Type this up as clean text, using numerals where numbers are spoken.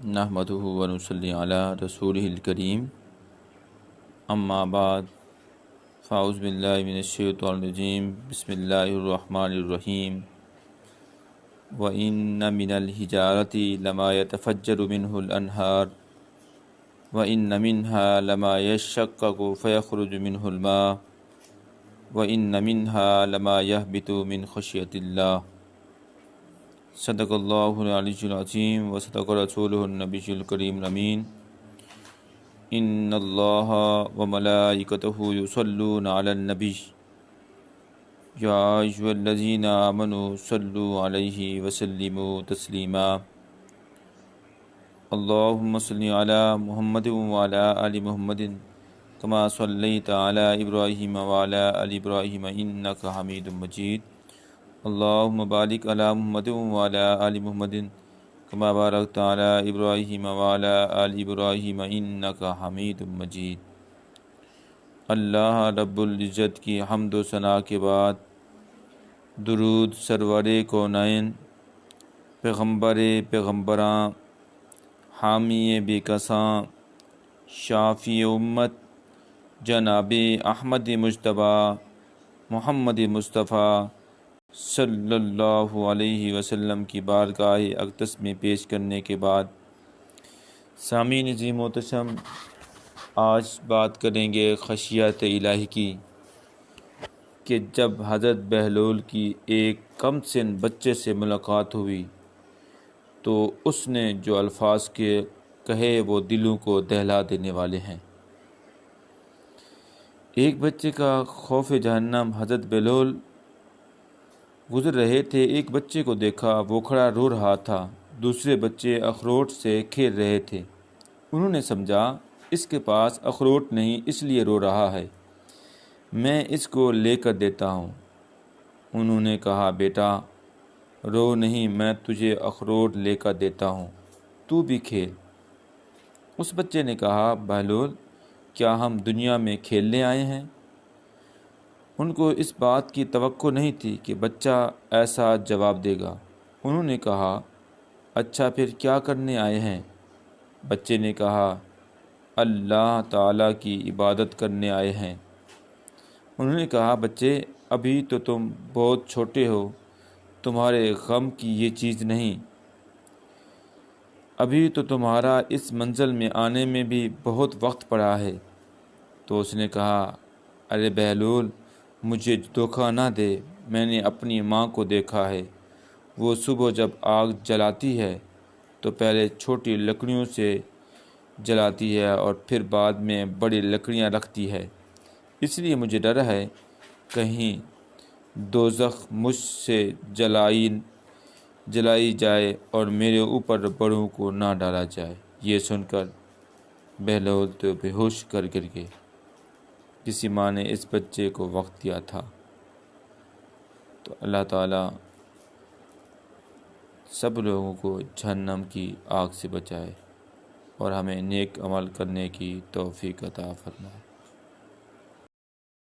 نحمدہ ونصلی علی رسولہ الکریم، اما بعد، فاعوذ باللہ من الشیطان الرجیم، بسم اللہ الرحمن الرحیم۔ وَإِنَّ مِنَ الْحِجَارَةِ لَمَا يَتَفَجَّرُ مِنْهُ الْأَنْهَارُ وَإِنَّ مِنْهَا لَمَا يَشَّقَّقُ فَيَخْرُجُ مِنْهُ الْمَاءُ وَإِنَّ مِنْهَا لَمَا يَهْبِطُ مِنْ خَشْيَةِ اللَّهِ۔ صدق اللہ العلی العظیم وصدق رسولہ النبی الکریم الامین۔ ان اللہ وملائکتہ یصلون علی النبی یا ایھا الذین آمنوا صلوا علیہ وسلموا تسلیما۔ اللہم صل علی محمد وعلی آل محمد کما صلیت علی ابراہیم وعلی آل ابراہیم انک حمید مجید۔ اللہم بارک علی محمد وعلی آل محمد کما بارکت علی ابراہیم وعلی آل ابراہیم انک حمید مجید۔ اللہ رب العزت کی حمد و ثنا کے بعد درود سرور کونین، پیغمبر پیغمبراں، حامی بے کساں، شافی امت جناب احمد مجتبیٰ محمد مصطفیٰ صلی اللہ علیہ وسلم کی بارگاہ اقدس میں پیش کرنے کے بعد، سامعین عظیم محتشم، آج بات کریں گے خشیت الہی کی کہ جب حضرت بہلول کی ایک کم سن بچے سے ملاقات ہوئی تو اس نے جو الفاظ کہے وہ دلوں کو دہلا دینے والے ہیں۔ ایک بچے کا خوف جہنم۔ حضرت بہلول گزر رہے تھے، ایک بچے کو دیکھا، وہ کھڑا رو رہا تھا، دوسرے بچے اخروٹ سے کھیل رہے تھے۔ انہوں نے سمجھا اس کے پاس اخروٹ نہیں اس لیے رو رہا ہے، میں اس کو لے کر دیتا ہوں۔ انہوں نے کہا بیٹا رو نہیں، میں تجھے اخروٹ لے کر دیتا ہوں، تو بھی کھیل۔ اس بچے نے کہا بہلول کیا ہم دنیا میں کھیلنے آئے ہیں؟ ان کو اس بات کی توقع نہیں تھی کہ بچہ ایسا جواب دے گا۔ انہوں نے کہا اچھا پھر کیا کرنے آئے ہیں؟ بچے نے کہا اللہ تعالیٰ کی عبادت کرنے آئے ہیں۔ انہوں نے کہا بچے ابھی تو تم بہت چھوٹے ہو، تمہارے غم کی یہ چیز نہیں، ابھی تو تمہارا اس منزل میں آنے میں بھی بہت وقت پڑا ہے۔ تو اس نے کہا ارے بہلول مجھے دھوکہ نہ دے، میں نے اپنی ماں کو دیکھا ہے، وہ صبح جب آگ جلاتی ہے تو پہلے چھوٹی لکڑیوں سے جلاتی ہے اور پھر بعد میں بڑی لکڑیاں رکھتی ہے، اس لیے مجھے ڈر ہے کہیں دوزخ مجھ سے جلائی جائے اور میرے اوپر بڑوں کو نہ ڈالا جائے۔ یہ سن کر بہلول تو بے ہوش کر گر گئے۔ کسی ماں نے اس بچے کو وقت دیا تھا۔ تو اللہ تعالیٰ سب لوگوں کو جہنم کی آگ سے بچائے اور ہمیں نیک عمل کرنے کی توفیق عطا فرمائے۔